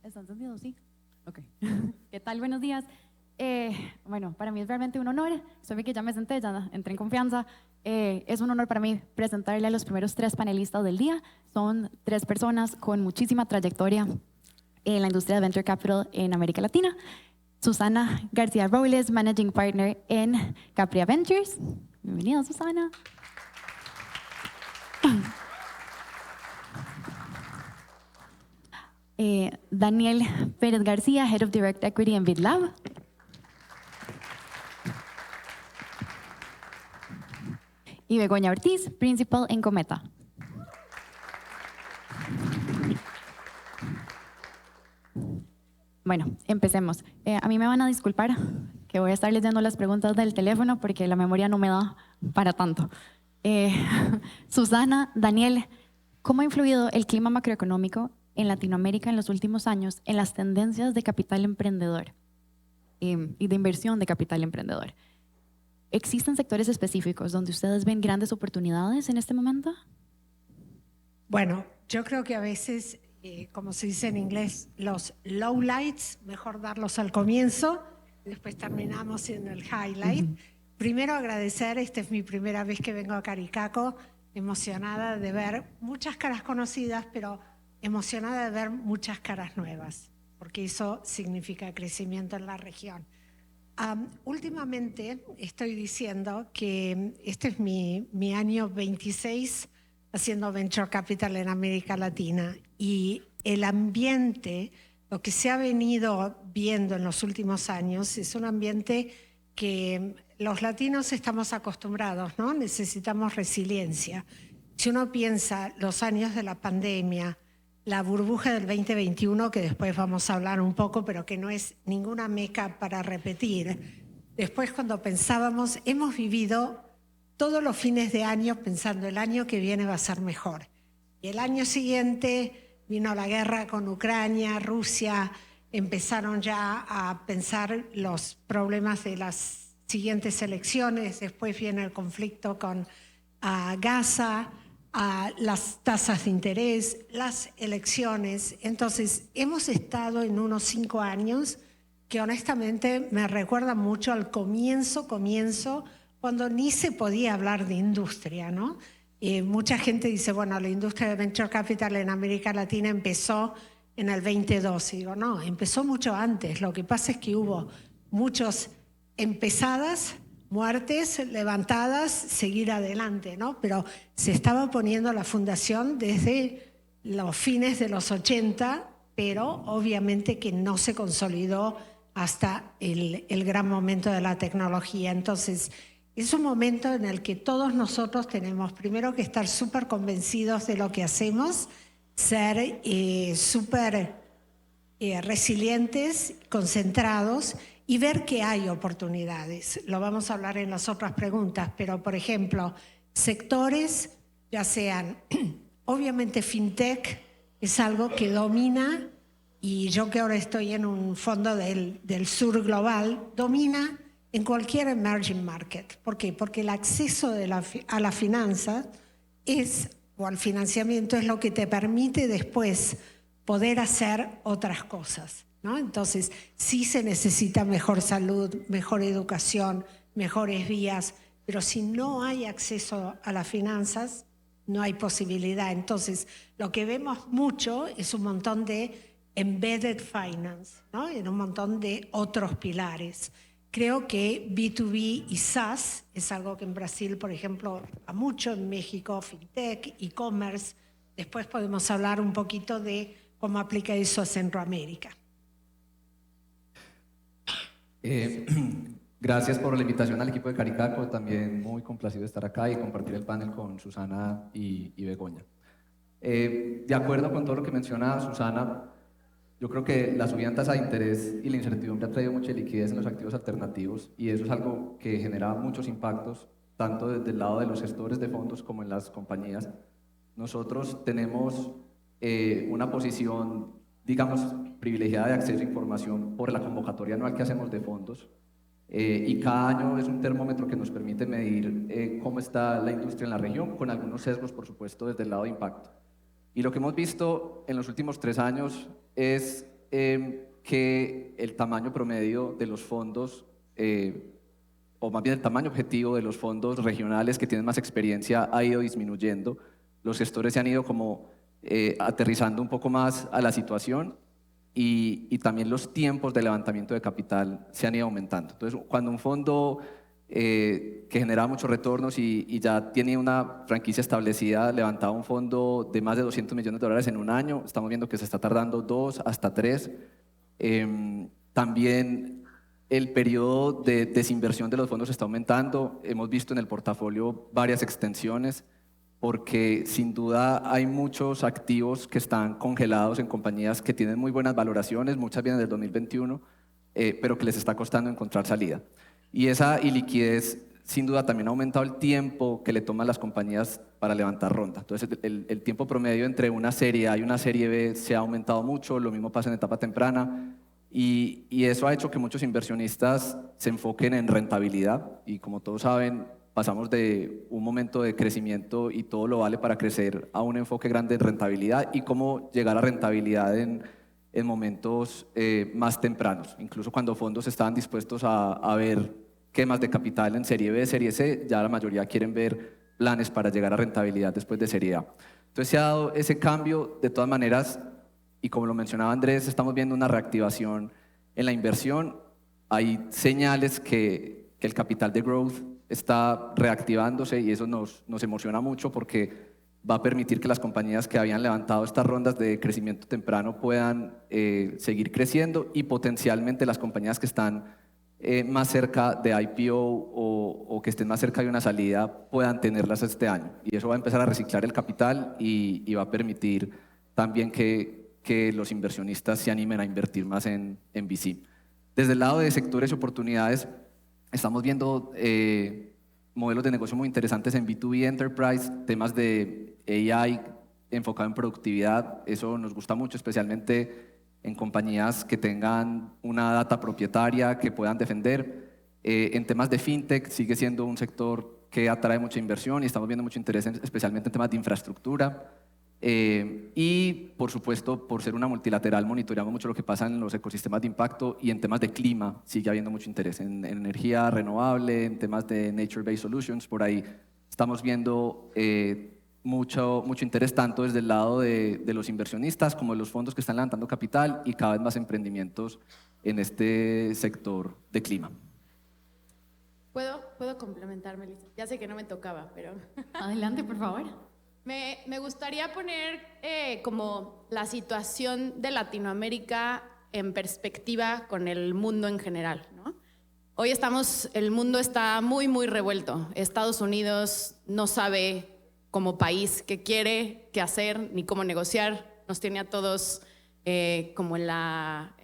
¿Está encendido? Sí. Ok. ¿Qué tal? Buenos días. Bueno, para mí es realmente un honor. Estoy que ya me senté, ya entré en confianza. Es un honor para mí presentarle a los primeros 3 panelistas del día. Son 3 personas con muchísima trayectoria en la industria de Venture Capital en América Latina. Susana García Robles, Managing Partner en Capria Ventures. Bienvenida, Susana. Daniel Pérez García, Head of Direct Equity en BitLab. Y Begoña Ortiz, Principal en Cometa. Bueno, empecemos. A mí me van a disculpar que voy a estar leyendo las preguntas del teléfono porque la memoria no me da para tanto. Susana, Daniel, ¿cómo ha influido el clima macroeconómico en Latinoamérica en los últimos años en las tendencias de capital emprendedor y de inversión de capital emprendedor? ¿Existen sectores específicos donde ustedes ven grandes oportunidades en este momento? Bueno, yo creo que a veces, como se dice en inglés, los lowlights, mejor darlos al comienzo, y después terminamos en el highlight. Primero agradecer, esta es mi primera vez que vengo a Caricaco, emocionada de ver muchas caras conocidas, pero emocionada de ver muchas caras nuevas, porque eso significa crecimiento en la región. Últimamente estoy diciendo que este es mi año 26 haciendo Venture Capital en América Latina y el ambiente, lo que se ha venido viendo en los últimos años es un ambiente que los latinos estamos acostumbrados, ¿no? Necesitamos resiliencia. Si uno piensa los años de la pandemia, la burbuja del 2021, que después vamos a hablar un poco, pero que no es ninguna meca para repetir. Después, cuando pensábamos, hemos vivido todos los fines de año pensando el año que viene va a ser mejor. Y el año siguiente vino la guerra con Ucrania, Rusia, empezaron ya a pensar los problemas de las siguientes elecciones, después viene el conflicto con Gaza, las tasas de interés, las elecciones. Entonces, hemos estado en unos 5 años que honestamente me recuerdan mucho al comienzo, cuando ni se podía hablar de industria, ¿no? Mucha gente dice, bueno, la industria de Venture Capital en América Latina empezó en el 2012. Digo, no, empezó mucho antes. Lo que pasa es que hubo muchos empezadas, muertes, levantadas, seguir adelante, ¿no? Pero se estaba poniendo la fundación desde los fines de los 80, pero obviamente que no se consolidó hasta el gran momento de la tecnología. Entonces, es un momento en el que todos nosotros tenemos primero que estar súper convencidos de lo que hacemos, ser súper resilientes, concentrados y ver que hay oportunidades. Lo vamos a hablar en las otras preguntas, pero por ejemplo, sectores, ya sean, obviamente fintech es algo que domina, y yo que ahora estoy en un fondo del sur global, domina en cualquier emerging market. ¿Por qué? Porque el acceso a la finanza o al financiamiento es lo que te permite después poder hacer otras cosas, ¿no? Entonces, sí se necesita mejor salud, mejor educación, mejores vías, pero si no hay acceso a las finanzas, no hay posibilidad. Entonces, lo que vemos mucho es un montón de embedded finance, ¿no? En un montón de otros pilares. Creo que B2B y SaaS es algo que en Brasil, por ejemplo, va mucho, en México, fintech, e-commerce. Después podemos hablar un poquito de cómo aplica eso a Centroamérica. Gracias por la invitación al equipo de Caricaco, también muy complacido de estar acá y compartir el panel con Susana y Begoña. De acuerdo con todo lo que menciona Susana, yo creo que la subida en tasa de interés y la incertidumbre ha traído mucha liquidez en los activos alternativos y eso es algo que genera muchos impactos, tanto desde el lado de los gestores de fondos como en las compañías. Nosotros tenemos una posición, digamos, privilegiada de acceso a información por la convocatoria anual que hacemos de fondos y cada año es un termómetro que nos permite medir cómo está la industria en la región, con algunos sesgos, por supuesto, desde el lado de impacto. Y lo que hemos visto en los últimos 3 años es que el tamaño promedio de los fondos, o más bien el tamaño objetivo de los fondos regionales que tienen más experiencia ha ido disminuyendo. Los gestores se han ido como aterrizando un poco más a la situación y también los tiempos de levantamiento de capital se han ido aumentando. Entonces, cuando un fondo que generaba muchos retornos y ya tiene una franquicia establecida, levantaba un fondo de más de $200 millones en un año, estamos viendo que se está tardando 2 hasta 3. También el periodo de desinversión de los fondos está aumentando. Hemos visto en el portafolio varias extensiones porque sin duda hay muchos activos que están congelados en compañías que tienen muy buenas valoraciones, muchas vienen del 2021, pero que les está costando encontrar salida. Y esa iliquidez sin duda también ha aumentado el tiempo que le toman las compañías para levantar ronda. Entonces el tiempo promedio entre una serie A y una serie B se ha aumentado mucho, lo mismo pasa en etapa temprana. Y eso ha hecho que muchos inversionistas se enfoquen en rentabilidad y como todos saben, pasamos de un momento de crecimiento y todo lo vale para crecer a un enfoque grande en rentabilidad y cómo llegar a rentabilidad en momentos más tempranos. Incluso cuando fondos estaban dispuestos a ver quemas de capital en serie B, serie C, ya la mayoría quieren ver planes para llegar a rentabilidad después de serie A. Entonces se ha dado ese cambio. De todas maneras, y como lo mencionaba Andrés, estamos viendo una reactivación en la inversión. Hay señales que el capital de growth está reactivándose y eso nos emociona mucho porque va a permitir que las compañías que habían levantado estas rondas de crecimiento temprano puedan seguir creciendo y potencialmente las compañías que están más cerca de IPO o que estén más cerca de una salida puedan tenerlas este año. Y eso va a empezar a reciclar el capital y va a permitir también que los inversionistas se animen a invertir más en VC. Desde el lado de sectores y oportunidades, estamos viendo modelos de negocio muy interesantes en B2B Enterprise, temas de AI enfocado en productividad. Eso nos gusta mucho, especialmente en compañías que tengan una data propietaria que puedan defender. En temas de fintech sigue siendo un sector que atrae mucha inversión y estamos viendo mucho interés especialmente en temas de infraestructura. Y por supuesto, por ser una multilateral, monitoreamos mucho lo que pasa en los ecosistemas de impacto y en temas de clima sigue habiendo mucho interés en energía renovable, en temas de nature-based solutions. Por ahí estamos viendo mucho interés tanto desde el lado de los inversionistas como de los fondos que están levantando capital y cada vez más emprendimientos en este sector de clima. ¿Puedo complementar, Melissa? Ya sé que no me tocaba, pero... Adelante, por favor. Me gustaría poner como la situación de Latinoamérica en perspectiva con el mundo en general, ¿no? Hoy el mundo está muy, muy revuelto. Estados Unidos no sabe como país qué quiere, qué hacer, ni cómo negociar. Nos tiene a todos como en la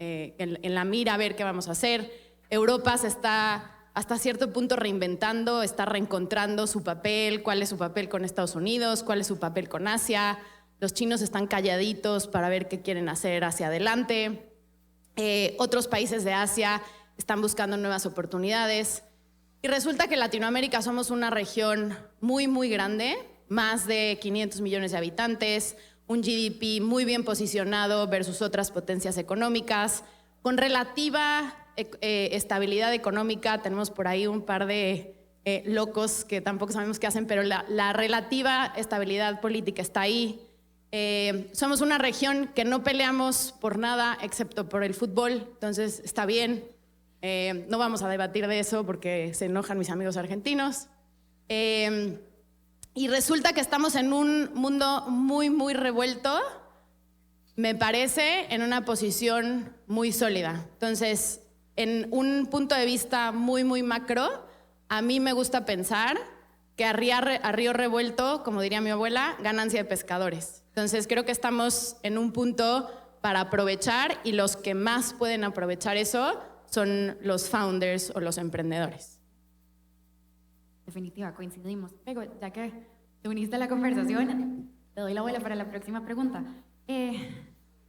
mira a ver qué vamos a hacer. Europa se está hasta cierto punto reinventando, está reencontrando su papel, cuál es su papel con Estados Unidos, cuál es su papel con Asia. Los chinos están calladitos para ver qué quieren hacer hacia adelante. Otros países de Asia están buscando nuevas oportunidades. Y resulta que Latinoamérica somos una región muy, muy grande, más de 500 millones de habitantes, un GDP muy bien posicionado versus otras potencias económicas, con relativa estabilidad económica. Tenemos por ahí un par de locos que tampoco sabemos qué hacen, pero la relativa estabilidad política está ahí. Somos una región que no peleamos por nada excepto por el fútbol, entonces está bien. No vamos a debatir de eso porque se enojan mis amigos argentinos. Y resulta que estamos en un mundo muy, muy revuelto, me parece, en una posición muy sólida. Entonces, en un punto de vista muy, muy macro, a mí me gusta pensar que a río revuelto, como diría mi abuela, ganancia de pescadores. Entonces, creo que estamos en un punto para aprovechar y los que más pueden aprovechar eso son los founders o los emprendedores. Definitiva, coincidimos. Pero ya que te uniste a la conversación, te doy la bola para la próxima pregunta.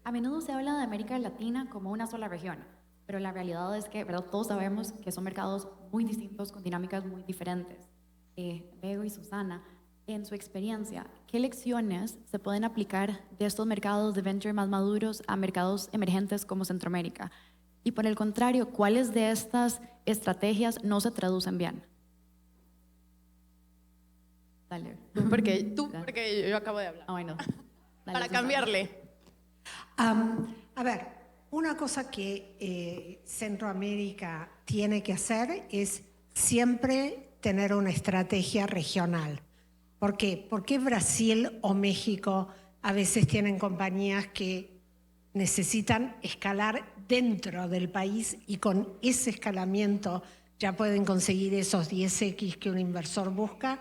A menudo se habla de América Latina como una sola región, pero la realidad es que, ¿verdad? Todos sabemos que son mercados muy distintos, con dinámicas muy diferentes. Bego y Susana, En su experiencia, ¿qué lecciones se pueden aplicar de estos mercados de venture más maduros a mercados emergentes como Centroamérica? Y por el contrario, ¿cuáles de estas estrategias no se traducen bien? Dale. Porque yo acabo de hablar. Ah, bueno. Dale, Para Susana. cambiarle. A ver, una cosa que Centroamérica tiene que hacer es siempre tener una estrategia regional. ¿Por qué? Porque Brasil o México a veces tienen compañías que necesitan escalar dentro del país y con ese escalamiento ya pueden conseguir esos 10x que un inversor busca,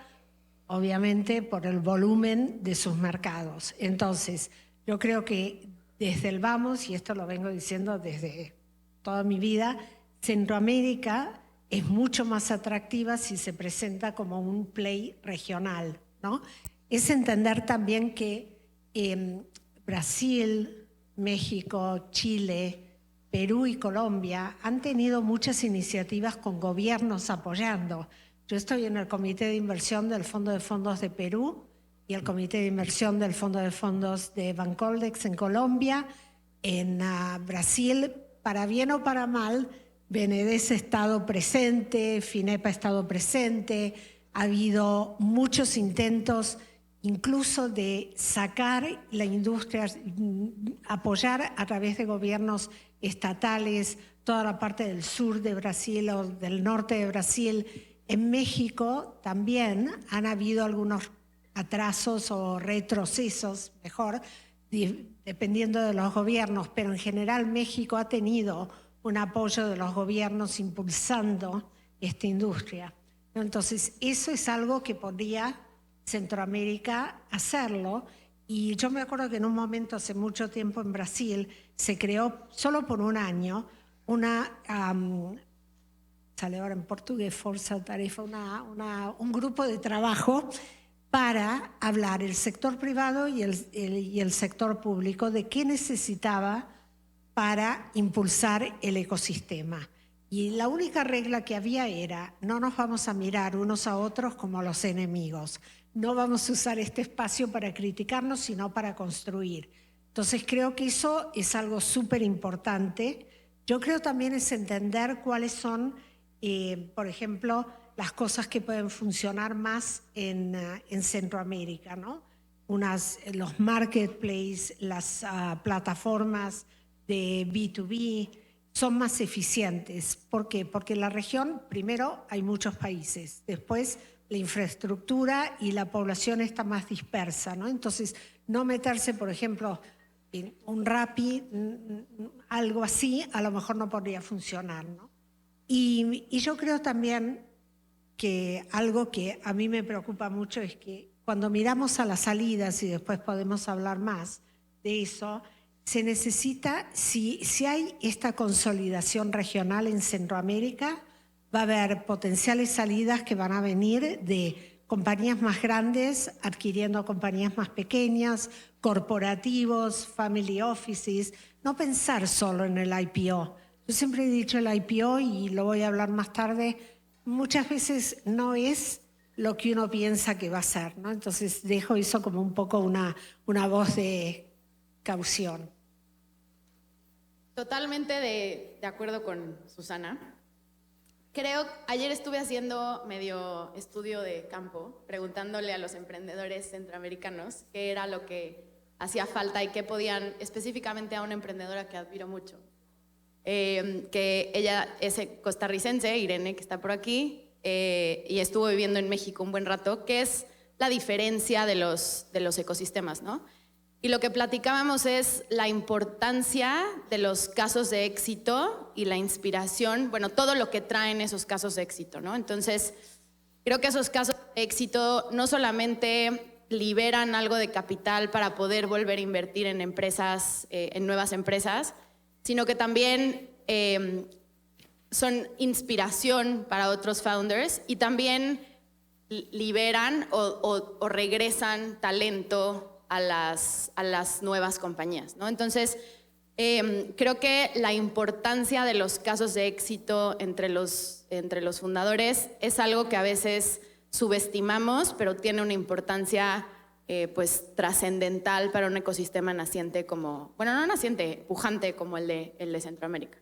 obviamente por el volumen de sus mercados. Entonces, yo creo que desde el vamos, y esto lo vengo diciendo desde toda mi vida, Centroamérica es mucho más atractiva si se presenta como un play regional, ¿no? Es entender también que Brasil, México, Chile, Perú y Colombia han tenido muchas iniciativas con gobiernos apoyando. Yo estoy en el Comité de Inversión del Fondo de Fondos de Perú y el Comité de Inversión del Fondo de Fondos de Bancoldex en Colombia. En Brasil, para bien o para mal, BNDES ha estado presente, FINEP ha estado presente, ha habido muchos intentos incluso de sacar la industria, apoyar a través de gobiernos estatales toda la parte del sur de Brasil o del norte de Brasil. En México también han habido algunos atrasos o retrocesos, mejor, dependiendo de los gobiernos, pero en general México ha tenido un apoyo de los gobiernos impulsando esta industria. Entonces, eso es algo que podría Centroamérica hacerlo. Y yo me acuerdo que en un momento, hace mucho tiempo en Brasil, se creó solo por un año una, sale ahora en portugués, Forza Tarefa, un grupo de trabajo para hablar el sector privado y el sector público de qué necesitaba para impulsar el ecosistema. Y la única regla que había era, no nos vamos a mirar unos a otros como los enemigos. No vamos a usar este espacio para criticarnos, sino para construir. Entonces creo que eso es algo súper importante. Yo creo también es entender cuáles son, por ejemplo, las cosas que pueden funcionar más en Centroamérica, ¿no? Los marketplaces, las plataformas de B2B son más eficientes. ¿Por qué? Porque en la región, primero, hay muchos países. Después, la infraestructura y la población está más dispersa, ¿no? Entonces, no meterse, por ejemplo, en un Rappi, algo así, a lo mejor no podría funcionar, ¿no? Y yo creo también que algo que a mí me preocupa mucho es que cuando miramos a las salidas, y después podemos hablar más de eso, se necesita, si hay esta consolidación regional en Centroamérica, va a haber potenciales salidas que van a venir de compañías más grandes adquiriendo compañías más pequeñas, corporativos, family offices, no pensar solo en el IPO. Yo siempre he dicho el IPO, y lo voy a hablar más tarde, muchas veces no es lo que uno piensa que va a ser, ¿no? Entonces dejo eso como un poco una voz de caución. Totalmente de acuerdo con Susana. Ayer estuve haciendo medio estudio de campo, preguntándole a los emprendedores centroamericanos qué era lo que hacía falta y qué podían, específicamente a una emprendedora que admiro mucho, que ella es costarricense, Irene, que está por aquí, y estuvo viviendo en México un buen rato, que es la diferencia de los ecosistemas, ¿no? Y lo que platicábamos es la importancia de los casos de éxito y la inspiración, bueno, todo lo que traen esos casos de éxito, ¿no? Entonces, creo que esos casos de éxito no solamente liberan algo de capital para poder volver a invertir en empresas, en nuevas empresas, sino que también son inspiración para otros founders y también liberan o regresan talento a las nuevas compañías, ¿no? Entonces, creo que la importancia de los casos de éxito entre los fundadores es algo que a veces subestimamos, pero tiene una importancia pues trascendental para un ecosistema naciente como, bueno, no naciente, pujante como el de Centroamérica.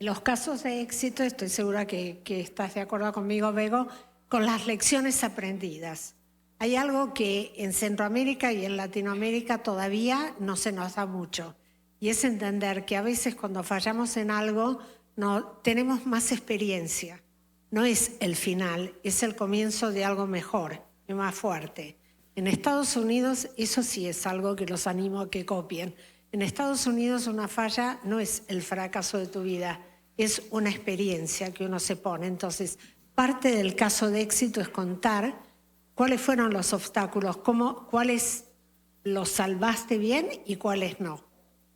Los casos de éxito, estoy segura que estás de acuerdo conmigo, Bego, con las lecciones aprendidas. Hay algo que en Centroamérica y en Latinoamérica todavía no se nos da mucho, y es entender que a veces cuando fallamos en algo no tenemos más experiencia. No es el final, es el comienzo de algo mejor y más fuerte. En Estados Unidos eso sí es algo que los animo a que copien. En Estados Unidos una falla no es el fracaso de tu vida, es una experiencia que uno se pone. Entonces, parte del caso de éxito es contar cuáles fueron los obstáculos, cuáles los salvaste bien y cuáles no.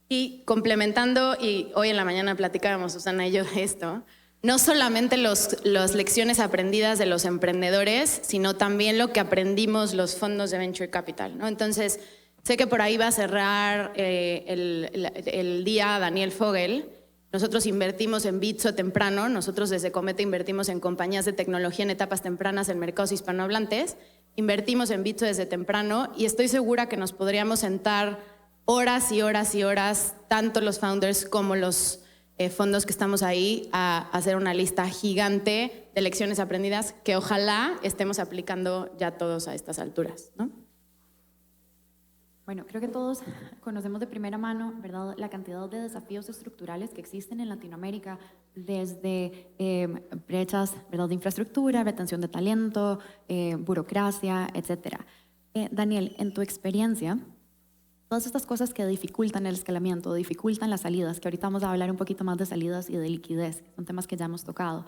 Y complementando, y hoy en la mañana platicábamos Susana y yo de esto, no solamente las lecciones aprendidas de los emprendedores, sino también lo que aprendimos los fondos de Venture Capital, ¿no? Entonces, sé que por ahí va a cerrar el día Daniel Fogel. Nosotros invertimos en Bitso temprano, nosotros desde Cometa invertimos en compañías de tecnología en etapas tempranas en mercados hispanohablantes, invertimos en Bitso desde temprano y estoy segura que nos podríamos sentar horas y horas y horas, tanto los founders como los fondos que estamos ahí, a hacer una lista gigante de lecciones aprendidas que ojalá estemos aplicando ya todos a estas alturas, ¿no? Bueno, creo que todos conocemos de primera mano, ¿verdad?, la cantidad de desafíos estructurales que existen en Latinoamérica, desde brechas, ¿verdad?, de infraestructura, retención de talento, burocracia, etc. Daniel, en tu experiencia, todas estas cosas que dificultan el escalamiento, dificultan las salidas, que ahorita vamos a hablar un poquito más de salidas y de liquidez, que son temas que ya hemos tocado.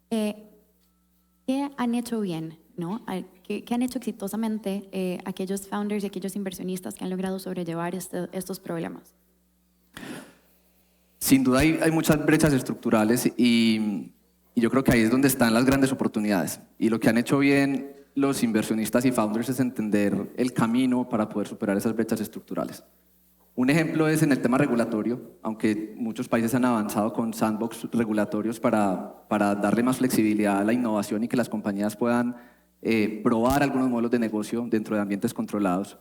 ¿Qué han hecho bien, ¿no? ¿Qué han hecho exitosamente aquellos founders y aquellos inversionistas que han logrado sobrellevar estos problemas? Sin duda hay muchas brechas estructurales y yo creo que ahí es donde están las grandes oportunidades. Y lo que han hecho bien los inversionistas y founders es entender el camino para poder superar esas brechas estructurales. Un ejemplo es en el tema regulatorio, aunque muchos países han avanzado con sandbox regulatorios para darle más flexibilidad a la innovación y que las compañías puedan probar algunos modelos de negocio dentro de ambientes controlados.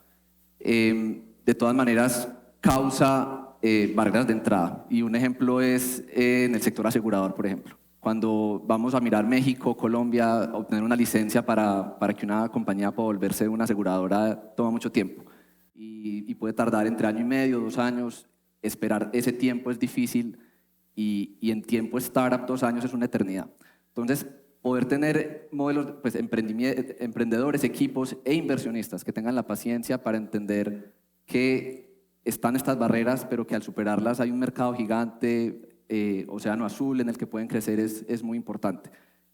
De todas maneras, causa barreras de entrada. Y un ejemplo es en el sector asegurador, por ejemplo. Cuando vamos a mirar México, Colombia, obtener una licencia para que una compañía pueda volverse una aseguradora toma mucho tiempo y puede tardar entre año y medio, 2 años. Esperar ese tiempo es difícil y en tiempo startup 2 años es una eternidad. Entonces, poder tener modelos, pues, emprendedores, equipos e inversionistas que tengan la paciencia para entender que están estas barreras, pero que al superarlas hay un mercado gigante, océano azul en el que pueden crecer es muy importante.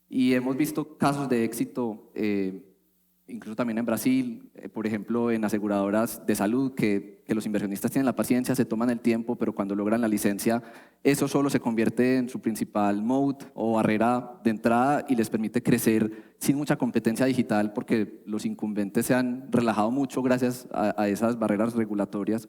Y hemos visto casos de éxito, incluso también en Brasil, por ejemplo, en aseguradoras de salud, que los inversionistas tienen la paciencia, se toman el tiempo, pero cuando logran la licencia, eso solo se convierte en su principal moat o barrera de entrada y les permite crecer sin mucha competencia digital, porque los incumbentes se han relajado mucho gracias a esas barreras regulatorias.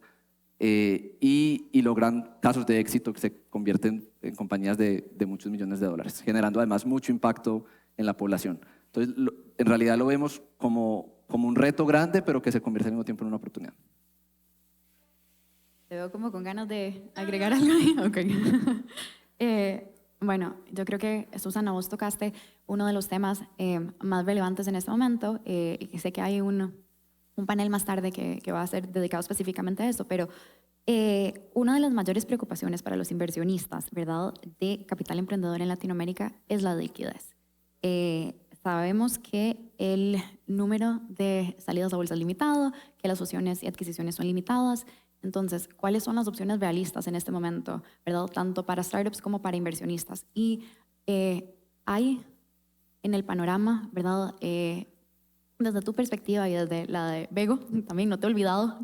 Y logran casos de éxito que se convierten en compañías de muchos millones de dólares, generando además mucho impacto en la población. Entonces, en realidad lo vemos como un reto grande, pero que se convierte al mismo tiempo en una oportunidad. Te veo como con ganas de agregar algo ahí. Okay. Bueno, yo creo que, Susana, vos tocaste uno de los temas más relevantes en este momento. Y sé que hay un panel más tarde que va a ser dedicado específicamente a esto, pero una de las mayores preocupaciones para los inversionistas, ¿verdad?, de capital emprendedor en Latinoamérica es la liquidez. Sabemos que el número de salidas a bolsa es limitado, que las fusiones y adquisiciones son limitadas. Entonces, ¿cuáles son las opciones realistas en este momento, ¿verdad?, tanto para startups como para inversionistas? Y hay en el panorama, ¿verdad?, desde tu perspectiva y desde la de Bego, también no te he olvidado,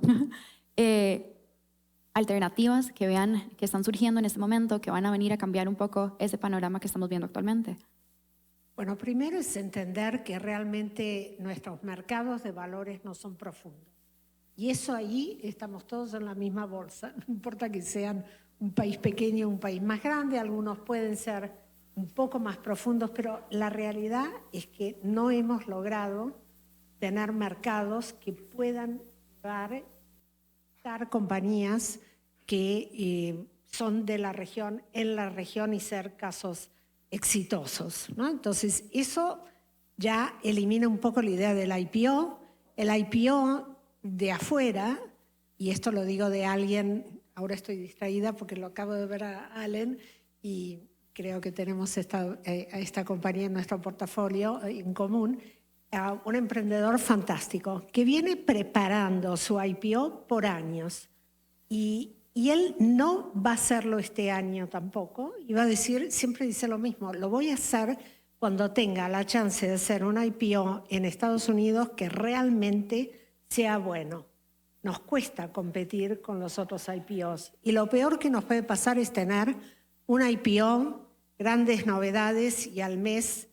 alternativas que vean que están surgiendo en este momento, que van a venir a cambiar un poco ese panorama que estamos viendo actualmente. Bueno, primero es entender que realmente nuestros mercados de valores no son profundos. Y eso ahí estamos todos en la misma bolsa. No importa que sean un país pequeño o un país más grande, algunos pueden ser un poco más profundos, pero la realidad es que no hemos logrado tener mercados que puedan dar compañías que son de la región, en la región, y ser casos exitosos, ¿no? Entonces, eso ya elimina un poco la idea del IPO. El IPO de afuera, y esto lo digo de alguien, ahora estoy distraída porque lo acabo de ver a Allen y creo que tenemos esta compañía en nuestro portafolio en común, un emprendedor fantástico que viene preparando su IPO por años y él no va a hacerlo este año tampoco y va a decir, siempre dice lo mismo, lo voy a hacer cuando tenga la chance de hacer un IPO en Estados Unidos que realmente sea bueno. Nos cuesta competir con los otros IPOs y lo peor que nos puede pasar es tener un IPO, grandes novedades y al mes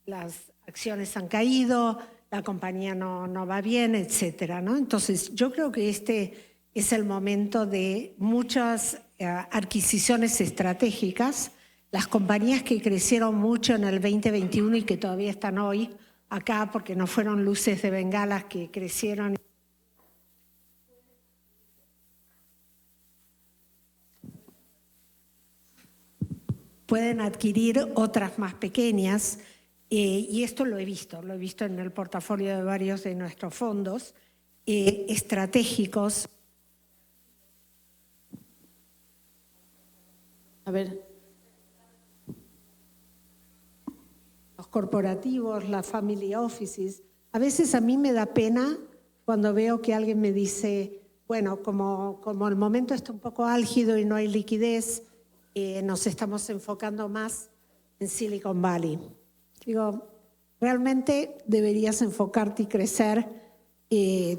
las acciones han caído, la compañía no va bien, etcétera, ¿no? Entonces, yo creo que este es el momento de muchas adquisiciones estratégicas. Las compañías que crecieron mucho en el 2021 y que todavía están hoy acá porque no fueron luces de bengalas que crecieron. Pueden adquirir otras más pequeñas y esto lo he visto en el portafolio de varios de nuestros fondos estratégicos. A ver. Los corporativos, las family offices. A veces a mí me da pena cuando veo que alguien me dice, bueno, como el momento está un poco álgido y no hay liquidez, nos estamos enfocando más en Silicon Valley. Digo, realmente deberías enfocarte y crecer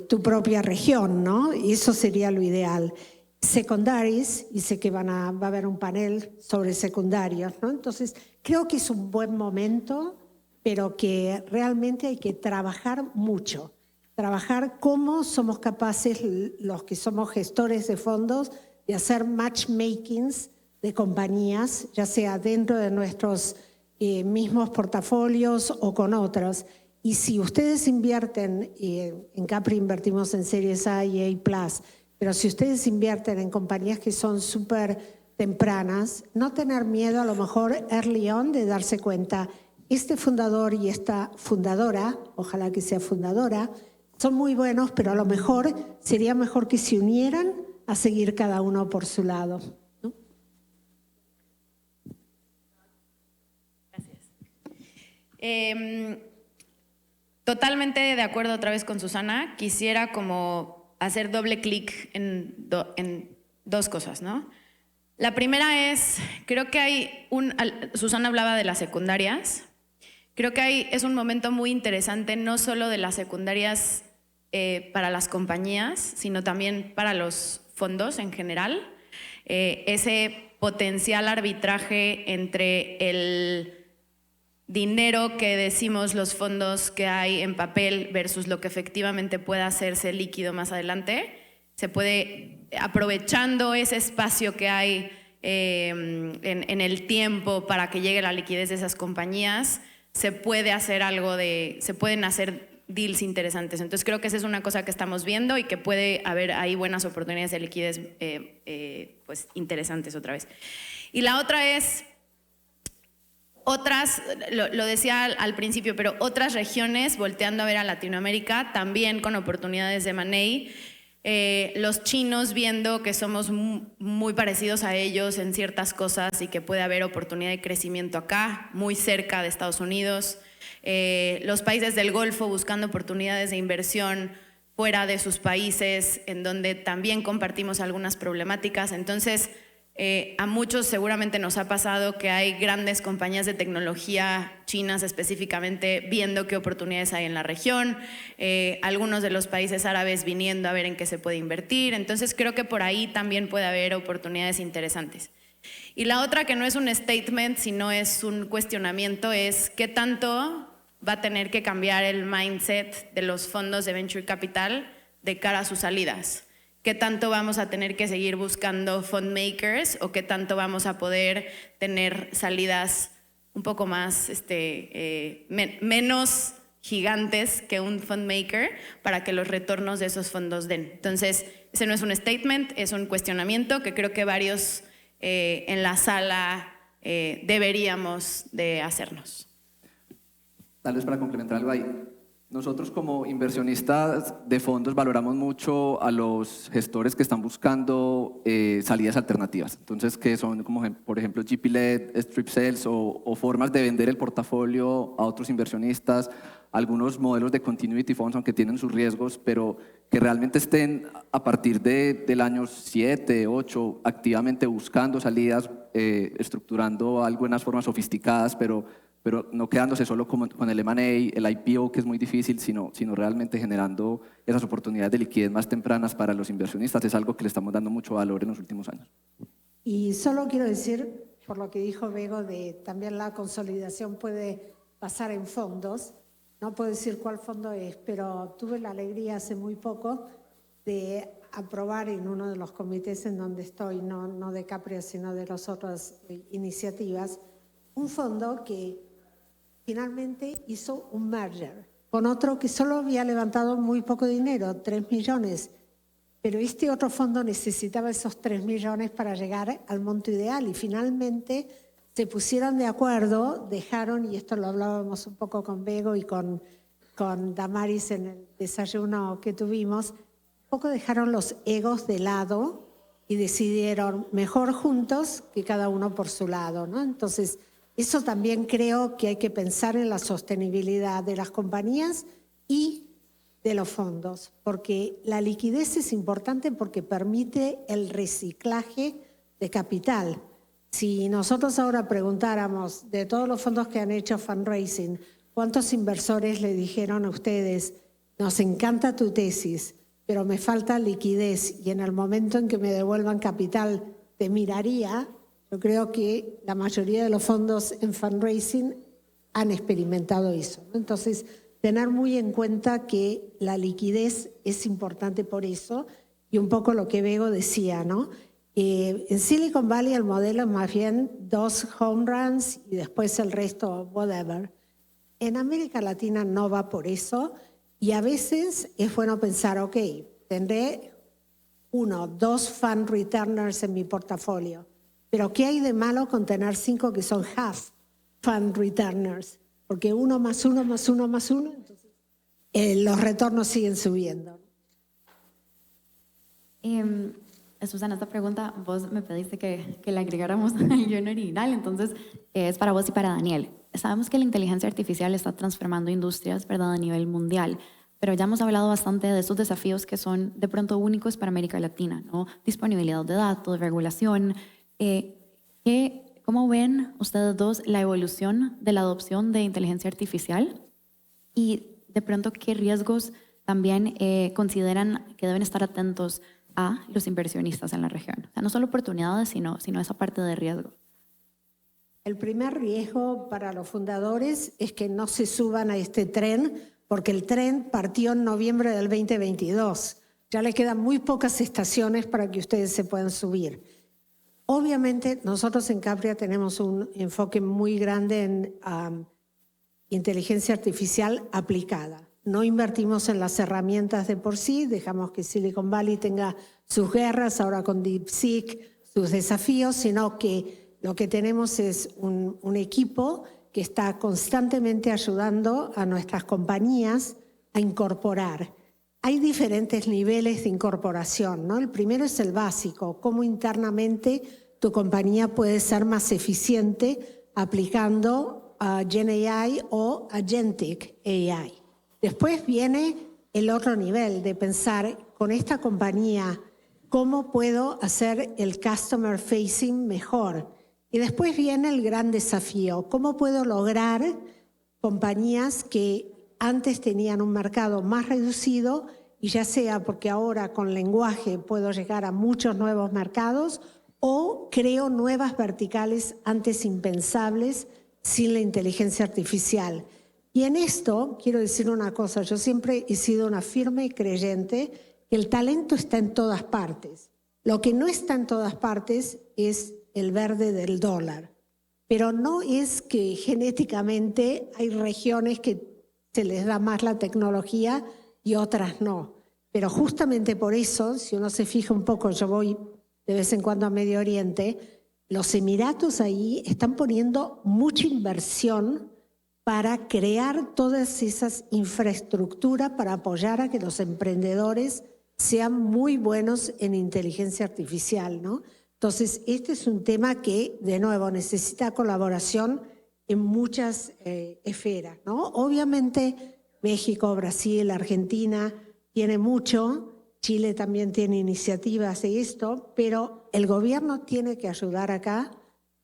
tu propia región, ¿no? Y eso sería lo ideal. Secondaries, y sé que va a haber un panel sobre secundarios, ¿no? Entonces, creo que es un buen momento, pero que realmente hay que trabajar mucho. Trabajar cómo somos capaces, los que somos gestores de fondos, de hacer matchmakings de compañías, ya sea dentro de nuestros mismos portafolios o con otros. Y si ustedes invierten, en Capri invertimos en Series A y A+, pero si ustedes invierten en compañías que son súper tempranas, no tener miedo a lo mejor early on de darse cuenta, este fundador y esta fundadora, ojalá que sea fundadora, son muy buenos, pero a lo mejor sería mejor que se unieran a seguir cada uno por su lado, ¿no? Gracias. Totalmente de acuerdo otra vez con Susana. Quisiera como hacer doble clic en dos cosas, ¿no? La primera es, creo que Susana hablaba de las secundarias, creo que es un momento muy interesante no solo de las secundarias para las compañías, sino también para los fondos en general, ese potencial arbitraje entre el dinero que decimos los fondos que hay en papel versus lo que efectivamente pueda hacerse líquido más adelante, se puede, aprovechando ese espacio que hay en el tiempo para que llegue la liquidez de esas compañías, se puede hacer se pueden hacer deals interesantes. Entonces creo que esa es una cosa que estamos viendo y que puede haber ahí buenas oportunidades de liquidez pues interesantes otra vez. Y la otra es otras, lo decía al principio, pero otras regiones volteando a ver a Latinoamérica también con oportunidades de money. Los chinos viendo que somos muy parecidos a ellos en ciertas cosas y que puede haber oportunidad de crecimiento acá, muy cerca de Estados Unidos. Los países del Golfo buscando oportunidades de inversión fuera de sus países, en donde también compartimos algunas problemáticas. Entonces, a muchos seguramente nos ha pasado que hay grandes compañías de tecnología chinas específicamente viendo qué oportunidades hay en la región, algunos de los países árabes viniendo a ver en qué se puede invertir. Entonces creo que por ahí también puede haber oportunidades interesantes. Y la otra, que no es un statement, sino es un cuestionamiento, es qué tanto va a tener que cambiar el mindset de los fondos de venture capital de cara a sus salidas. ¿Qué tanto vamos a tener que seguir buscando fund makers o qué tanto vamos a poder tener salidas un poco más, menos gigantes que un fund maker para que los retornos de esos fondos den. Entonces, ese no es un statement, es un cuestionamiento que creo que varios en la sala deberíamos de hacernos. Tal vez para complementar algo ahí. Nosotros como inversionistas de fondos valoramos mucho a los gestores que están buscando salidas alternativas. Entonces, que son como por ejemplo GP-led, strip sales o formas de vender el portafolio a otros inversionistas, algunos modelos de continuity funds, aunque tienen sus riesgos, pero que realmente estén a partir del año 7, 8, activamente buscando salidas, estructurando algunas formas sofisticadas, pero no quedándose solo con el M&A, el IPO, que es muy difícil, sino realmente generando esas oportunidades de liquidez más tempranas para los inversionistas. Es algo que le estamos dando mucho valor en los últimos años. Y solo quiero decir, por lo que dijo Bego, de también la consolidación puede pasar en fondos. No puedo decir cuál fondo es, pero tuve la alegría hace muy poco de aprobar en uno de los comités en donde estoy, no de Capria, sino de las otras iniciativas, un fondo que finalmente hizo un merger con otro que solo había levantado muy poco dinero, 3 millones. Pero este otro fondo necesitaba esos 3 millones para llegar al monto ideal y finalmente se pusieron de acuerdo, dejaron, y esto lo hablábamos un poco con Bego y con Damaris en el desayuno que tuvimos, un poco dejaron los egos de lado y decidieron mejor juntos que cada uno por su lado, ¿no? Entonces, eso también creo que hay que pensar en la sostenibilidad de las compañías y de los fondos, porque la liquidez es importante porque permite el reciclaje de capital. Si nosotros ahora preguntáramos de todos los fondos que han hecho fundraising, ¿cuántos inversores le dijeron a ustedes, nos encanta tu tesis, pero me falta liquidez y en el momento en que me devuelvan capital te miraría? Yo creo que la mayoría de los fondos en fundraising han experimentado eso, ¿no? Entonces, tener muy en cuenta que la liquidez es importante por eso y un poco lo que Bego decía, ¿no? En Silicon Valley el modelo es más bien 2 home runs y después el resto, whatever. En América Latina no va por eso y a veces es bueno pensar, ok, tendré 1, 2 fund returners en mi portafolio, pero ¿qué hay de malo con tener 5 que son half fund returners? Porque 1 más 1 más 1 más 1, entonces los retornos siguen subiendo. Susana, esta pregunta vos me pediste que la agregáramos al guión original, entonces es para vos y para Daniel. Sabemos que la inteligencia artificial está transformando industrias, ¿verdad?, a nivel mundial, pero ya hemos hablado bastante de estos desafíos que son de pronto únicos para América Latina, ¿no? Disponibilidad de datos, regulación. ¿Cómo ven ustedes dos la evolución de la adopción de inteligencia artificial? Y de pronto, ¿qué riesgos también consideran que deben estar atentos a los inversionistas en la región? O sea, no solo oportunidades, sino esa parte de riesgo. El primer riesgo para los fundadores es que no se suban a este tren, porque el tren partió en noviembre del 2022. Ya le quedan muy pocas estaciones para que ustedes se puedan subir. Obviamente, nosotros en Capria tenemos un enfoque muy grande en inteligencia artificial aplicada. No invertimos en las herramientas de por sí, dejamos que Silicon Valley tenga sus guerras, ahora con DeepSeek, sus desafíos, sino que lo que tenemos es un equipo que está constantemente ayudando a nuestras compañías a incorporar. Hay diferentes niveles de incorporación, ¿no? El primero es el básico, cómo internamente tu compañía puede ser más eficiente aplicando GenAI o Agentic AI. Después viene el otro nivel de pensar con esta compañía cómo puedo hacer el customer facing mejor. Y después viene el gran desafío, cómo puedo lograr compañías que antes tenían un mercado más reducido y ya sea porque ahora con lenguaje puedo llegar a muchos nuevos mercados o creo nuevas verticales antes impensables sin la inteligencia artificial. Y en esto quiero decir una cosa, yo siempre he sido una firme creyente que el talento está en todas partes. Lo que no está en todas partes es el verde del dólar. pero no es que genéticamente hay regiones que se les da más la tecnología y otras no. Pero justamente por eso, si uno se fija un poco, yo voy de vez en cuando a Medio Oriente, los Emiratos ahí están poniendo mucha inversión para crear todas esas infraestructuras para apoyar a que los emprendedores sean muy buenos en inteligencia artificial, ¿no? Entonces, este es un tema que, de nuevo, necesita colaboración en muchas esferas, ¿no? Obviamente, México, Brasil, Argentina tiene mucho, Chile también tiene iniciativas de esto, pero el gobierno tiene que ayudar acá.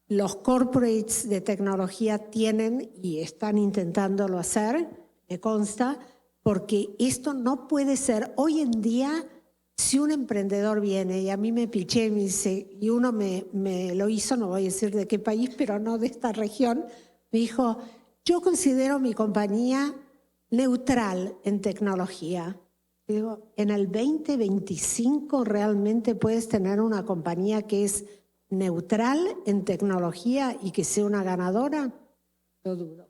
Los corporates de tecnología tienen y están intentándolo hacer, me consta, porque esto no puede ser. Hoy en día, si un emprendedor viene y a mí me piché y me dice, y uno me lo hizo, no voy a decir de qué país, pero no de esta región, me dijo, yo considero mi compañía neutral en tecnología. Digo, en el 2025 realmente puedes tener una compañía que es neutral en tecnología y que sea una ganadora. Lo dudo.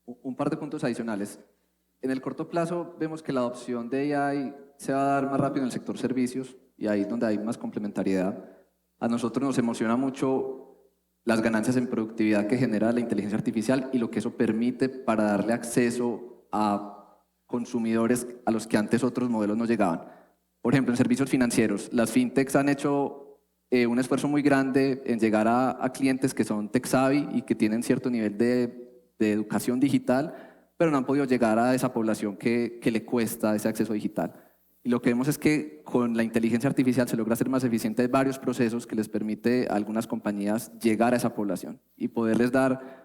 Un par de puntos adicionales. En el corto plazo vemos que la adopción de AI se va a dar más rápido en el sector servicios y ahí es donde hay más complementariedad. A nosotros nos emociona mucho las ganancias en productividad que genera la inteligencia artificial y lo que eso permite para darle acceso a consumidores a los que antes otros modelos no llegaban. Por ejemplo, en servicios financieros, las fintechs han hecho un esfuerzo muy grande en llegar a clientes que son tech savvy y que tienen cierto nivel de educación digital, pero no han podido llegar a esa población que le cuesta ese acceso digital. Y lo que vemos es que con la inteligencia artificial se logra hacer más eficientes varios procesos que les permite a algunas compañías llegar a esa población y poderles dar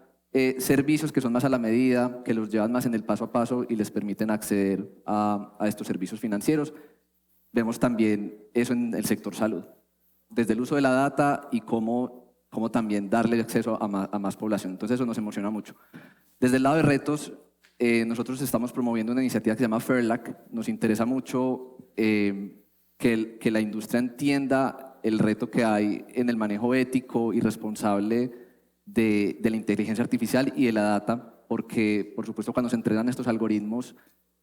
servicios que son más a la medida, que los llevan más en el paso a paso y les permiten acceder a estos servicios financieros. Vemos también eso en el sector salud, desde el uso de la data y cómo también darle acceso a más población. Entonces eso nos emociona mucho. Desde el lado de retos, nosotros estamos promoviendo una iniciativa que se llama Fairlac. Nos interesa mucho que la industria entienda el reto que hay en el manejo ético y responsable de la inteligencia artificial y de la data, porque, por supuesto, cuando se entrenan estos algoritmos,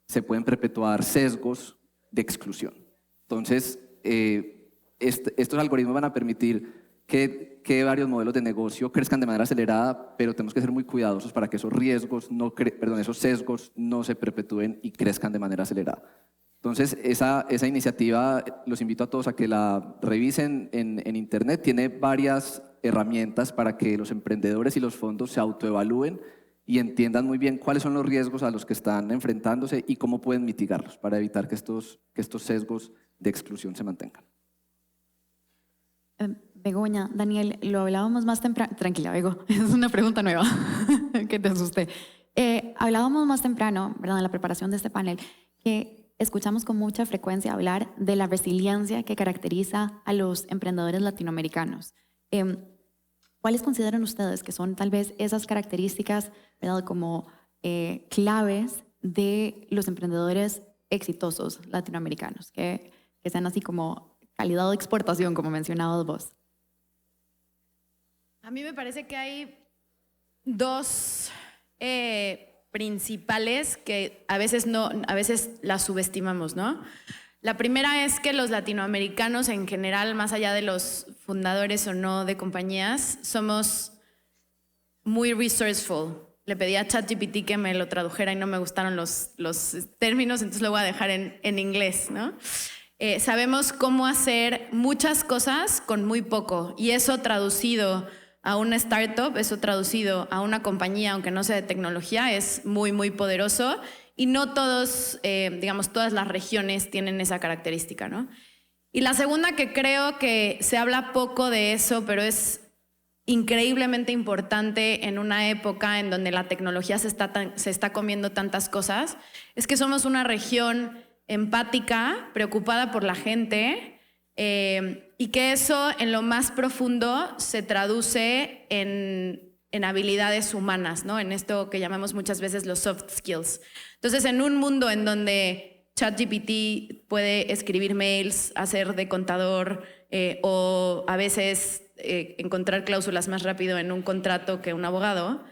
se pueden perpetuar sesgos de exclusión. Entonces, estos algoritmos van a permitir que varios modelos de negocio crezcan de manera acelerada, pero tenemos que ser muy cuidadosos para que esos esos sesgos no se perpetúen y crezcan de manera acelerada. Entonces, esa iniciativa, los invito a todos a que la revisen en Internet. Tiene varias herramientas para que los emprendedores y los fondos se autoevalúen y entiendan muy bien cuáles son los riesgos a los que están enfrentándose y cómo pueden mitigarlos para evitar que estos sesgos de exclusión se mantengan. Begoña, Daniel, lo hablábamos más temprano. Tranquila, Bego, es una pregunta nueva, que te asusté. Hablábamos más temprano, ¿verdad?, en la preparación de este panel, que escuchamos con mucha frecuencia hablar de la resiliencia que caracteriza a los emprendedores latinoamericanos. ¿Cuáles consideran ustedes que son tal vez esas características, ¿verdad?, como claves de los emprendedores exitosos latinoamericanos, que sean así como calidad de exportación, como mencionabas vos? A mí me parece que hay dos principales que a veces las subestimamos, ¿no? La primera es que los latinoamericanos en general, más allá de los fundadores o no de compañías, somos muy resourceful. Le pedí a ChatGPT que me lo tradujera y no me gustaron los términos, entonces lo voy a dejar en inglés, ¿no? Sabemos cómo hacer muchas cosas con muy poco, y eso traducido a una startup, eso traducido a una compañía, aunque no sea de tecnología, es muy, muy poderoso. Y no todas las regiones tienen esa característica, ¿no? Y la segunda, que creo que se habla poco de eso, pero es increíblemente importante en una época en donde la tecnología se está comiendo tantas cosas, es que somos una región empática, preocupada por la gente, y que eso en lo más profundo se traduce en habilidades humanas, ¿no? En esto que llamamos muchas veces los soft skills. Entonces, en un mundo en donde ChatGPT puede escribir mails, hacer de contador, o a veces encontrar cláusulas más rápido en un contrato que un abogado,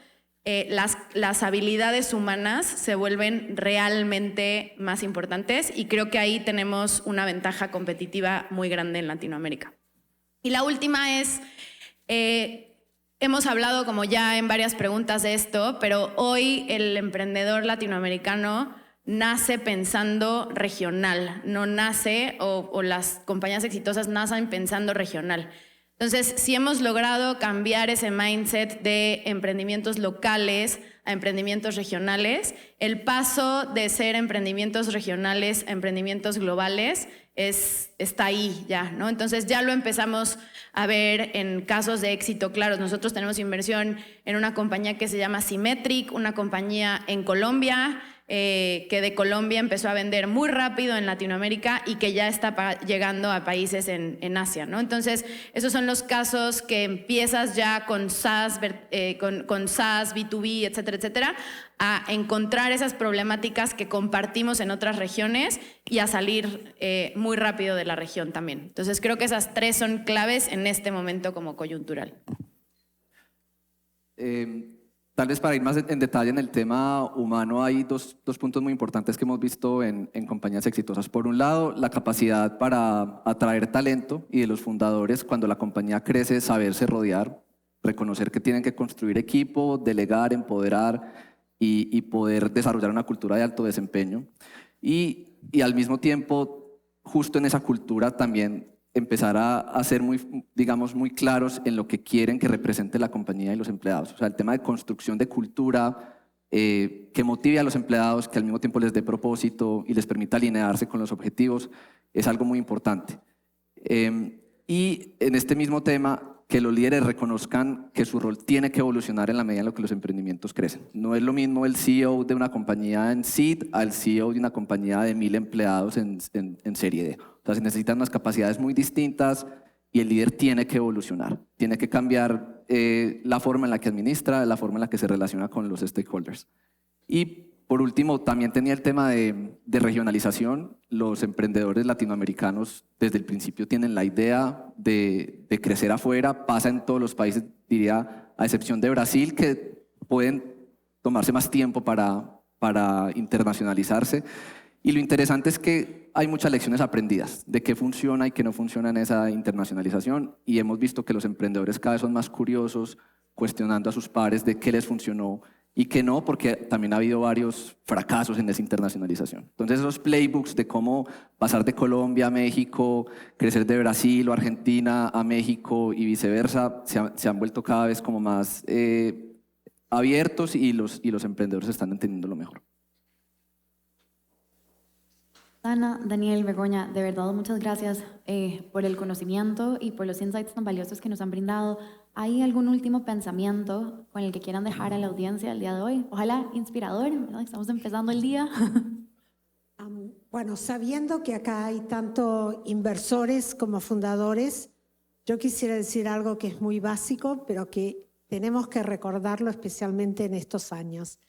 las habilidades humanas se vuelven realmente más importantes y creo que ahí tenemos una ventaja competitiva muy grande en Latinoamérica. Y la última es, hemos hablado como ya en varias preguntas de esto, pero hoy el emprendedor latinoamericano nace pensando regional, no nace, o las compañías exitosas nacen pensando regional. Entonces, si hemos logrado cambiar ese mindset de emprendimientos locales a emprendimientos regionales, el paso de ser emprendimientos regionales a emprendimientos globales está ahí ya, ¿no? Entonces ya lo empezamos a ver en casos de éxito claros. Nosotros tenemos inversión en una compañía que se llama Symmetric, una compañía en Colombia, que de Colombia empezó a vender muy rápido en Latinoamérica y que ya está llegando a países en Asia, ¿no? Entonces, esos son los casos que empiezas ya con SaaS, con SaaS, B2B, etcétera, etcétera, a encontrar esas problemáticas que compartimos en otras regiones y a salir muy rápido de la región también. Entonces, creo que esas tres son claves en este momento como coyuntural. Tal vez para ir más en detalle en el tema humano, hay dos puntos muy importantes que hemos visto en compañías exitosas. Por un lado, la capacidad para atraer talento y de los fundadores, cuando la compañía crece, saberse rodear, reconocer que tienen que construir equipo, delegar, empoderar y poder desarrollar una cultura de alto desempeño. Y al mismo tiempo, justo en esa cultura también empezar a ser muy claros en lo que quieren que represente la compañía y los empleados. O sea, el tema de construcción de cultura que motive a los empleados, que al mismo tiempo les dé propósito y les permita alinearse con los objetivos, es algo muy importante. Y en este mismo tema, que los líderes reconozcan que su rol tiene que evolucionar en la medida en la que los emprendimientos crecen. No es lo mismo el CEO de una compañía en seed al CEO de una compañía de 1000 empleados en serie D. O sea, se necesitan unas capacidades muy distintas y el líder tiene que evolucionar, tiene que cambiar la forma en la que administra, la forma en la que se relaciona con los stakeholders. Y por último, también tenía el tema de regionalización. Los emprendedores latinoamericanos desde el principio tienen la idea de crecer afuera, pasa en todos los países, diría, a excepción de Brasil, que pueden tomarse más tiempo para internacionalizarse. Y lo interesante es que hay muchas lecciones aprendidas de qué funciona y qué no funciona en esa internacionalización, y hemos visto que los emprendedores cada vez son más curiosos, cuestionando a sus pares de qué les funcionó y qué no, porque también ha habido varios fracasos en esa internacionalización. Entonces esos playbooks de cómo pasar de Colombia a México, crecer de Brasil o Argentina a México y viceversa, se han vuelto cada vez como más abiertos y los emprendedores están entendiendo lo mejor. Ana, Daniel, Begoña, de verdad muchas gracias por el conocimiento y por los insights tan valiosos que nos han brindado. ¿Hay algún último pensamiento con el que quieran dejar a la audiencia el día de hoy? Ojalá inspirador, ¿verdad? Estamos empezando el día. Bueno, sabiendo que acá hay tanto inversores como fundadores, yo quisiera decir algo que es muy básico, pero que tenemos que recordarlo especialmente en estos años.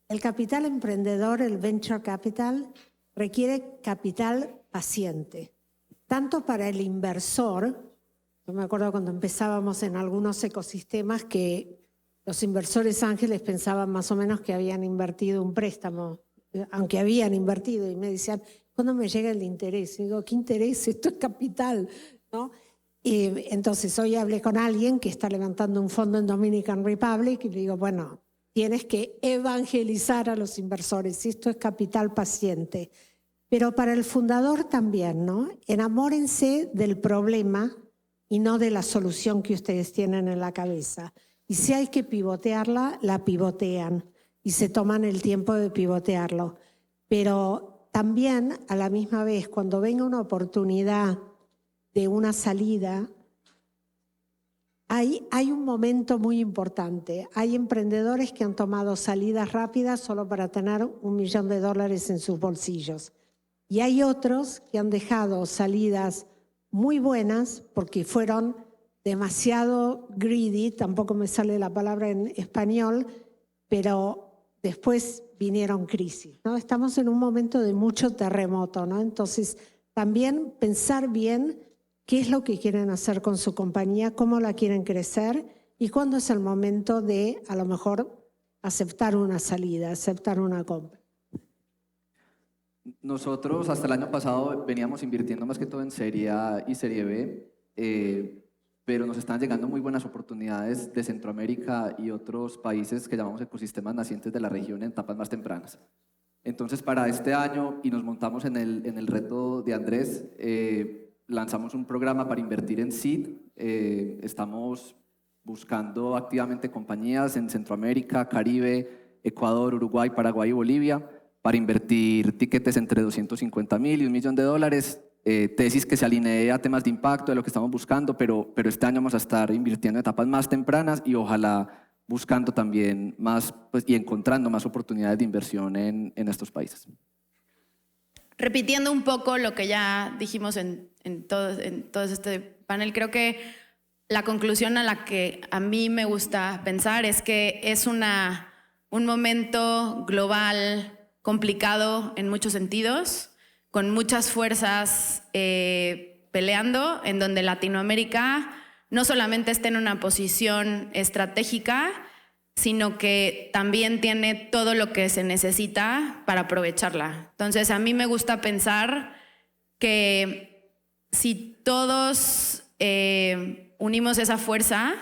El capital emprendedor, el venture capital, requiere capital paciente, tanto para el inversor. Yo me acuerdo cuando empezábamos en algunos ecosistemas que los inversores ángeles pensaban más o menos que habían invertido un préstamo, aunque habían invertido, y me decían, ¿cuándo me llega el interés? Y digo, ¿qué interés? Esto es capital, ¿no? Y entonces hoy hablé con alguien que está levantando un fondo en Dominican Republic y le digo, bueno, tienes que evangelizar a los inversores, esto es capital paciente. Pero para el fundador también, ¿no? Enamórense del problema y no de la solución que ustedes tienen en la cabeza. Y si hay que pivotearla, la pivotean y se toman el tiempo de pivotearlo. Pero también, a la misma vez, cuando venga una oportunidad de una salida, hay un momento muy importante. Hay emprendedores que han tomado salidas rápidas solo para tener $1 millón en sus bolsillos. Y hay otros que han dejado salidas muy buenas porque fueron demasiado greedy, tampoco me sale la palabra en español, pero después vinieron crisis, ¿no? Estamos en un momento de mucho terremoto, ¿no? Entonces, también pensar bien qué es lo que quieren hacer con su compañía, cómo la quieren crecer y cuándo es el momento de, a lo mejor, aceptar una salida, aceptar una compra. Nosotros hasta el año pasado veníamos invirtiendo más que todo en Serie A y Serie B, pero nos están llegando muy buenas oportunidades de Centroamérica y otros países que llamamos ecosistemas nacientes de la región en etapas más tempranas. Entonces, para este año, y nos montamos en el reto de Andrés, lanzamos un programa para invertir en seed. Estamos buscando activamente compañías en Centroamérica, Caribe, Ecuador, Uruguay, Paraguay y Bolivia para invertir tiquetes entre 250.000 y $1 millón, tesis que se alinee a temas de impacto de lo que estamos buscando, pero este año vamos a estar invirtiendo en etapas más tempranas y ojalá buscando también más y encontrando más oportunidades de inversión en estos países. Repitiendo un poco lo que ya dijimos en todo este panel, creo que la conclusión a la que a mí me gusta pensar es que es un momento global complicado en muchos sentidos, con muchas fuerzas peleando, en donde Latinoamérica no solamente está en una posición estratégica, sino que también tiene todo lo que se necesita para aprovecharla. Entonces, a mí me gusta pensar que si todos unimos esa fuerza,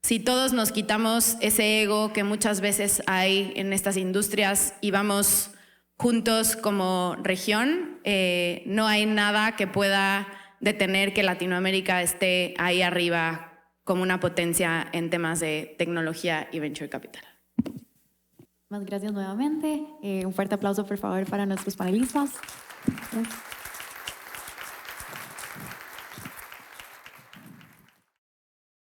si todos nos quitamos ese ego que muchas veces hay en estas industrias y vamos juntos como región, no hay nada que pueda detener que Latinoamérica esté ahí arriba como una potencia en temas de tecnología y venture capital. Muchas gracias nuevamente. Un fuerte aplauso, por favor, para nuestros panelistas. Gracias.